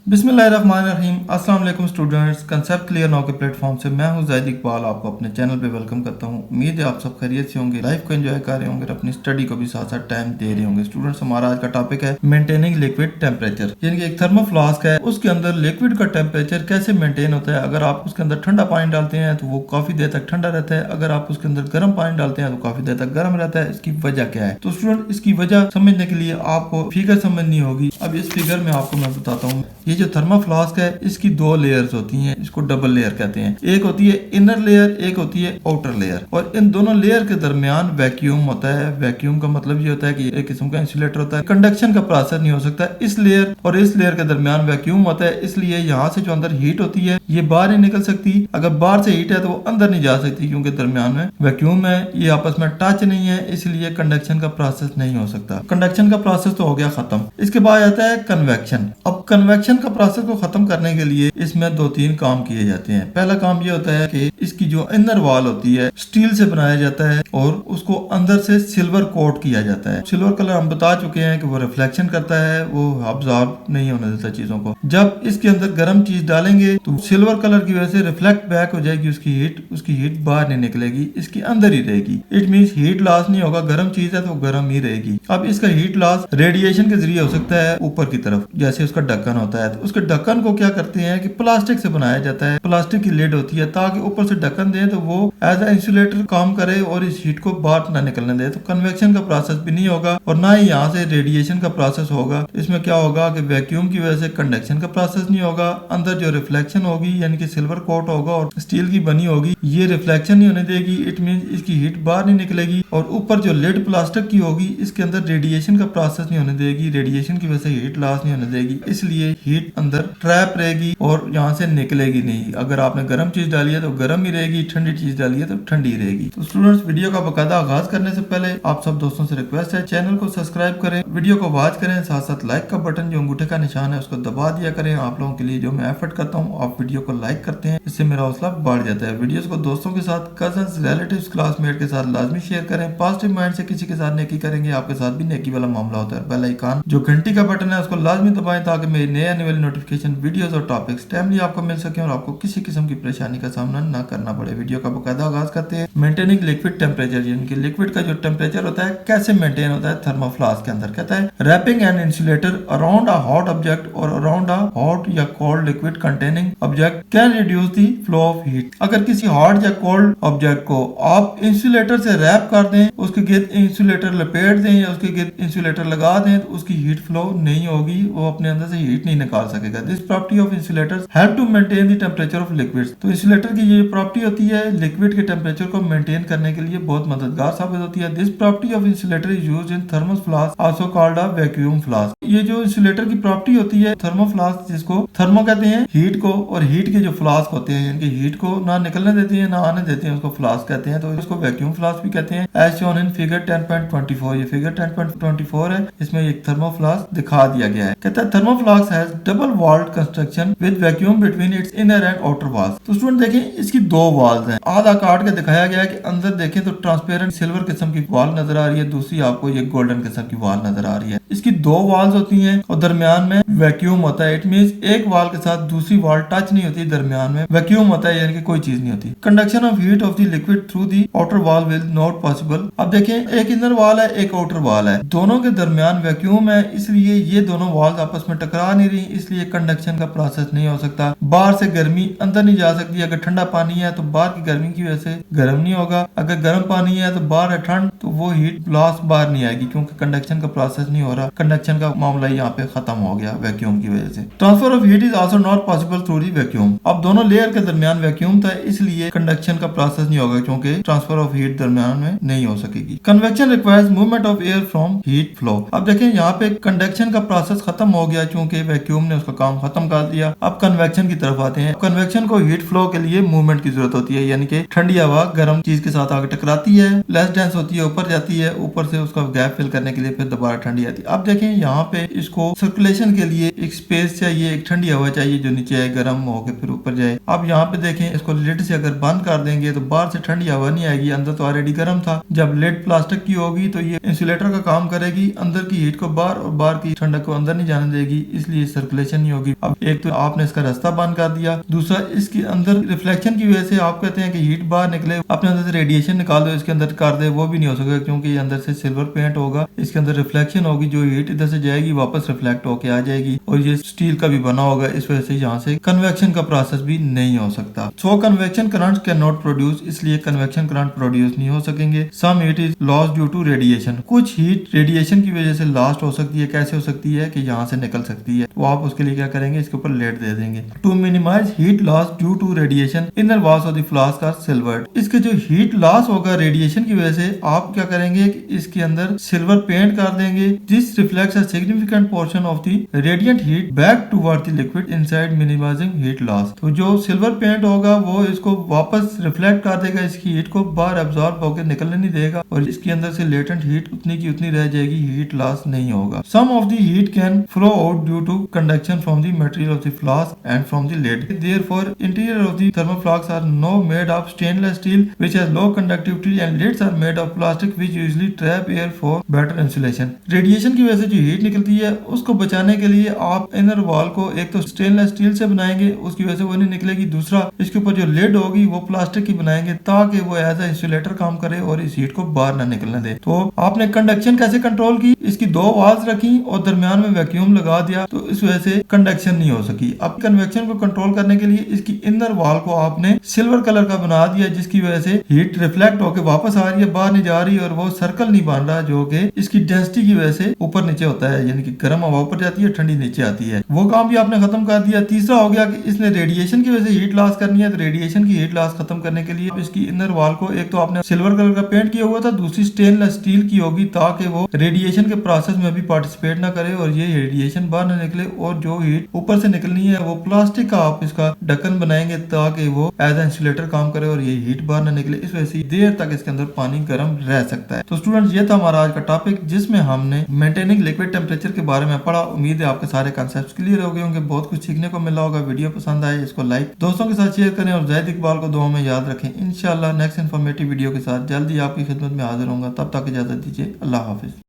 बिस्मिल्लाहिर्रहमानिर्रहीम। अस्सलाम वालेकुम स्टूडेंट्स, कंसेप्ट क्लियर नाउ के प्लेटफॉर्म से मैं हूं ज़ाहिद इकबाल, आपको अपने चैनल पे वेलकम करता हूं। उम्मीद है आप सब खैरियत से होंगे, लाइफ को एंजॉय कर रहे होंगे और अपनी स्टडी को भी साथ साथ टाइम दे रहे होंगे। स्टूडेंट्स, हमारा आज का टॉपिक है मेंटेनिंग लिक्विड टेम्परेचर, यानी कि एक थर्मो फ्लास्क है, उसके अंदर लिक्विड का टेम्परेचर कैसे मेंटेन होता है। अगर आप उसके अंदर ठंडा पानी डालते हैं तो वो काफी देर तक ठंडा रहता है, अगर आप उसके अंदर गर्म पानी डालते हैं तो काफी देर तक गर्म रहता है। इसकी वजह क्या है? तो स्टूडेंट, इसकी वजह समझने के लिए आपको फिगर समझनी होगी। अब इस फिगर में आपको मैं बताता हूँ। ये जो थर्मो फ्लास्क है, इसकी दो लेयर्स होती हैं, इसको डबल लेयर कहते हैं। एक होती है इनर लेयर, एक होती है आउटर लेयर, और इन दोनों लेयर के दरमियान वैक्यूम होता है। वैक्यूम का मतलब ये होता है कि एक किस्म का इंसुलेटर होता है, कंडक्शन का प्रोसेस नहीं हो सकता। इस लेयर और इस लेयर के दरमियान वैक्यूम होता है, इसलिए यहाँ से जो अंदर हीट होती है ये बाहर नहीं निकल सकती। अगर बाहर से हीट है तो वो अंदर नहीं जा सकती, क्योंकि दरमियान में वैक्यूम है, ये आपस में टच नहीं है, इसलिए कंडक्शन का प्रोसेस नहीं हो सकता। कंडक्शन का प्रोसेस तो हो गया खत्म। इसके बाद आता है कन्वेक्शन। अब कन्वेक्शन का प्रोसेस को खत्म करने के लिए इसमें दो तीन काम किए जाते हैं। पहला काम ये होता है कि इसकी जो इनर वॉल होती है स्टील से बनाया जाता है और उसको अंदर से सिल्वर कोट किया जाता है। सिल्वर कलर हम बता चुके हैं कि वो रिफ्लेक्शन करता है, वो अब्सॉर्ब नहीं होने देता चीजों को। जब इसके अंदर गर्म चीज डालेंगे तो सिल्वर कलर की वजह से रिफ्लेक्ट बैक हो जाएगी उसकी हीट बाहर नहीं निकलेगी, इसकी अंदर ही रहेगी। इट मींस हीट लॉस नहीं होगा, गर्म चीज है तो गर्म ही रहेगी। अब इसका हीट लॉस रेडिएशन के जरिए हो सकता है ऊपर की तरफ, जैसे उसका ढक्कन होता है। तो उसके ढक्कन को क्या करते हैं कि प्लास्टिक से बनाया जाता है, प्लास्टिक की लिड होती है, ताकि ऊपर से ढक्कन दे तो वो एज ए इंसुलेटर काम करे और इस हीट को बाहर ना निकलने दे। तो कन्वेक्शन का प्रोसेस भी नहीं होगा और ना ही यहाँ से रेडिएशन का प्रोसेस होगा। इसमें क्या होगा कि वैक्यूम की वजह से कंडक्शन का प्रोसेस नहीं होगा, अंदर जो रिफ्लेक्शन होगी यानी कि सिल्वर कोट होगा और स्टील की बनी होगी, ये रिफ्लेक्शन नहीं होने देगी। इट मीन इसकी हीट बाहर नहीं निकलेगी। और ऊपर जो लिड प्लास्टिक की होगी, इसके अंदर रेडिएशन का प्रोसेस नहीं होने देगी, रेडिएशन की वजह से हीट लॉस नहीं होने देगी, इसलिए हीट अंदर ट्रैप रहेगी और यहाँ से निकलेगी नहीं। अगर आपने गर्म चीज डाली है तो गर्म ही रहेगी, ठंडी चीज डाली है तो ठंडी रहेगी। तो स्टूडेंट्स, वीडियो का बकायदा आगाज करने से पहले आप सब दोस्तों से रिक्वेस्ट है, चैनल को सब्सक्राइब करें, वीडियो को वॉच करें, साथ साथ लाइक का बटन जो अंगूठे का निशान है उसको दबा दिया करें। आप लोगों के लिए जो मैं एफर्ट करता हूँ, आप वीडियो को लाइक करते हैं, इससे मेरा हौसला बढ़ जाता है। वीडियोस को दोस्तों के साथ, कजन्स, रिलेटिव्स, क्लासमेट के साथ लाजमी शेयर करें। पॉजिटिव माइंड से किसी के साथ नेकी करेंगे, आपके साथ भी नेकी वाला मामला होता है। बेल आइकन जो घंटी का बटन है उसको लाजमी दबाएं, ताकि मेरी नए आने वाली नोटिफिकेशन, वीडियोस और टॉपिक्स टाइमली आपको मिल सके और आपको किसी किस्म की परेशानी का सामना न करना पड़े। वीडियो का बकायदा आगाज करते हैं। मेंटेनिंग लिक्विड टेम्परेचर, यानी कि लिक्विड का जो टेम्परेचर होता है कैसे मेंटेन होता है थर्मो फ्लास्क के अंदर। कहता है wrapping an insulator around a hot object और अराउंड अ हॉट या cold liquid containing object can reduce the flow of heat. अगर किसी हॉट या कोल्ड ऑब्जेक्ट को आप इंसुलेटर से रैप कर दें, उसके गिर्द इंसुलेटर लपेट दें या उसके गिर्द इंसुलेटर लगा दें, तो उसकी हीट फ्लो नहीं होगी, वो अपने अंदर से हीट नहीं निकाल सकेगा। This property of insulators help to maintain the temperature of liquids. तो इंसुलेटर की ये प्रॉपर्टी होती है लिक्विड के टेम्परेचर को मेंटेन करने के लिए बहुत मददगार साबित होती है। This property of insulator is used in thermal flask, also called a vacuum flask. ये जो इंसुलेटर की प्रॉपर्टी होती है थर्मो फ्लास्क, जिसको थर्मो कहते हैं हीट को, और हीट के जो फ्लास्क होते हैं यानी कि हीट को ना निकलने देते हैं ना आने देते हैं, उसको फ्लास्क कहते हैं। तो इसको वैक्यूम फ्लास्क भी कहते हैं। एज शोन इन फिगर 10.24, ये फिगर 10.24 है, इसमें एक थर्मो फ्लास्क दिखा दिया गया है। कहता है thermo flask has double walled construction with vacuum between its inner and outer walls. तो स्टूडेंट देखें, इसकी दो वॉल्स हैं, आधा काट के दिखाया गया है कि अंदर देखें तो ट्रांसपेरेंट सिल्वर किस्म की वॉल नजर आ रही है, दूसरी आपको ये गोल्डन किस्म की वॉल नजर आ रही है। इसकी दो वॉल्स होती हैं और दरमियान में वैक्यूम होता है। इट मींस एक वॉल के साथ दूसरी वॉल टच नहीं होती, दरमियान में वैक्यूम होता है, यानी कि कोई चीज नहीं होती। Conduction of heat of the liquid through the outer wall will not possible. अब देखें, एक इनर वॉल है, एक आउटर वॉल है, दोनों के दरमियान वैक्यूम है, इसलिए ये दोनों वॉल्स आपस में टकरा नहीं रही, इसलिए कंडक्शन का प्रोसेस नहीं हो सकता। बाहर से गर्मी अंदर नहीं जा सकती। अगर ठंडा पानी है तो बाहर की गर्मी की वजह से गर्म नहीं होगा, अगर गर्म पानी है तो बाहर है ठंड, तो वो हीट लॉस बाहर नहीं आएगी, क्योंकि कंडक्शन का प्रोसेस नहीं हो रहा। कंडक्शन का मामला यहाँ पे खत्म हो गया वैक्यूम की वजह से। Transfer of heat is also not possible through the vacuum. अब दोनों लेयर के दरमियान वैक्यूम था, इसलिए कंडक्शन का प्रोसेस नहीं होगा, क्योंकि ट्रांसफर ऑफ हीट दरमियान में नहीं हो सकेगी। Convection requires movement of air from heat flow. अब देखें, यहाँ पे कंडक्शन का प्रोसेस खत्म हो गया, क्योंकि वैक्यूम ने उसका काम खत्म कर दिया। अब कन्वेक्शन की तरफ आते हैं। कन्वेक्शन को हीट फ्लो के लिए मूवमेंट की जरूरत होती है, यानी कि ठंडी हवा गर्म चीज के साथ आगे टकराती है, लेस डेंस होती है, ऊपर जाती है, ऊपर से उसका गैप फिल करने के लिए फिर दोबारा ठंडी आती है। अब देखें, यहाँ पे इसको सर्कुलेशन के लिए एक स्पेस चाहिए, एक ठंडी हवा चाहिए जो नीचे आए, गर्म होकर फिर ऊपर जाए। अब यहाँ पे देखें, इसको लिड से अगर बंद कर देंगे तो बाहर से ठंडी हवा नहीं आएगी, अंदर तो ऑलरेडी गर्म था। जब लिड प्लास्टिक की होगी तो ये इंसुलेटर का काम करेगी, अंदर की हीट को बाहर और बाहर की ठंडक को अंदर नहीं जाने देगी, इसलिए सर्कुलेशन वेंटिलेशन नहीं होगी। अब एक तो आपने इसका रास्ता बंद कर दिया, दूसरा इसके अंदर रिफ्लेक्शन की वजह से आप कहते हैं कि हीट बाहर निकले, अपने अंदर से रेडिएशन निकाल दो इसके अंदर कर दे, वो भी नहीं हो सकेगा क्योंकि ये अंदर से सिल्वर पेंट होगा, इसके अंदर रिफ्लेक्शन होगी, जो हीट इधर से जाएगी वापस रिफ्लेक्ट होके आ जाएगी और ये स्टील का भी बना होगा, इस वजह से यहाँ से कन्वेक्शन का प्रोसेस भी नहीं हो सकता। So convection current can not produce, इसलिए कन्वेक्शन करंट प्रोड्यूस नहीं हो सकेंगे। Some heat is lost due to radiation, कुछ हीट रेडिएशन की वजह से लॉस्ट हो सकती है। कैसे हो सकती है कि यहाँ से निकल सकती है, तो आप उसके लिए क्या करेंगे, इसके ऊपर लेड दे देंगे। To minimise heat loss due to radiation inner walls of the flask are silvered, इसके जो हीट लॉस होगा रेडिएशन की वजह से आप क्या करेंगे कि इसके अंदर सिल्वर पेंट कर देंगे। This reflects a significant portion of the radiant heat back toward the liquid inside minimising heat loss. तो जो सिल्वर पेंट होगा वो इसको वापस रिफ्लेक्ट कर देगा, इसकी हीट को बाहर एब्जॉर्ब होकर निकलने नहीं देगा और इसके अंदर से लेटेंट हीट उतनी की उतनी रह जाएगी, हीट लॉस नहीं होगा। Some of the heat can flow out due to conduction from the material of the flask and from the lid. Therefore, interior of the thermal flasks are now made of stainless steel which has low conductivity and lids are made of plastic which usually trap air for better insulation. Radiation की वजह से जो heat निकलती है उसको बचाने के लिए आप इनर वॉल को एक तो स्टेनलेस स्टील से बनाएंगे, उसकी वजह से वो नहीं निकलेगी, दूसरा इसके ऊपर जो लिड होगी वो प्लास्टिक की बनाएंगे ताकि वो एज ए इंसुलेटर काम करे और इस हीट को बाहर ना निकलने दे। तो आपने कंडक्शन कैसे कंट्रोल की, इसकी दो वॉल्स रखी और दरमियान में वैक्यूम लगा दिया, तो इस वजह से कंडक्शन नहीं हो सकी। अब कन्वेक्शन को कंट्रोल करने के लिए इसकी इनर वॉल को आपने सिल्वर कलर का बना दिया, जिसकी वजह से हीट रिफ्लेक्ट होकर वापस आ रही है, बाहर नहीं जा रही और वो सर्कल नहीं बन रहा जो कि इसकी डेंसिटी की वजह से ऊपर नीचे होता है, यानी कि गर्म हवा ऊपर जाती है, ठंडी नीचे आती है। वो काम भी आपने खत्म कर दिया। तीसरा हो गया कि इसने रेडिएशन की वजह से हीट लॉस करनी है, तो रेडिएशन की हीट लॉस खत्म करने के लिए इसकी इनर वॉल को एक तो आपने सिल्वर कलर का पेंट किया हुआ था, दूसरी स्टेनलेस स्टील की होगी ताकि वो रेडिएशन के प्रोसेस में भी पार्टिसिपेट ना करे और ये रेडिएशन बाहर ना निकले, और जो हीट ऊपर से निकलनी है वो प्लास्टिक का आप इसका ढक्कन बनाएंगे ताकि वो एज ए इंसुलेटर काम करे और ये हीट बाहर ना निकले। इस वजह से देर तक इसके अंदर पानी गर्म रह सकता है। तो स्टूडेंट्स, ये था हमारा आज का टॉपिक जिसमें हमने मेंटेनिंग लिक्विड टेम्परेचर के बारे में पढ़ा। उम्मीद है आपके सारे कॉन्सेप्ट्स क्लियर हो गए होंगे, बहुत कुछ सीखने को मिला होगा। वीडियो पसंद आए इसको लाइक, दोस्तों के साथ शेयर करें और ज़ैद इकबाल को दुआ में याद रखें। इंशाल्लाह नेक्स्ट इन्फॉर्मेटिव वीडियो के साथ जल्दी आपकी खिदमत में हाजिर होऊंगा। तब तक इजाजत दीजिए। अल्लाह हाफिज।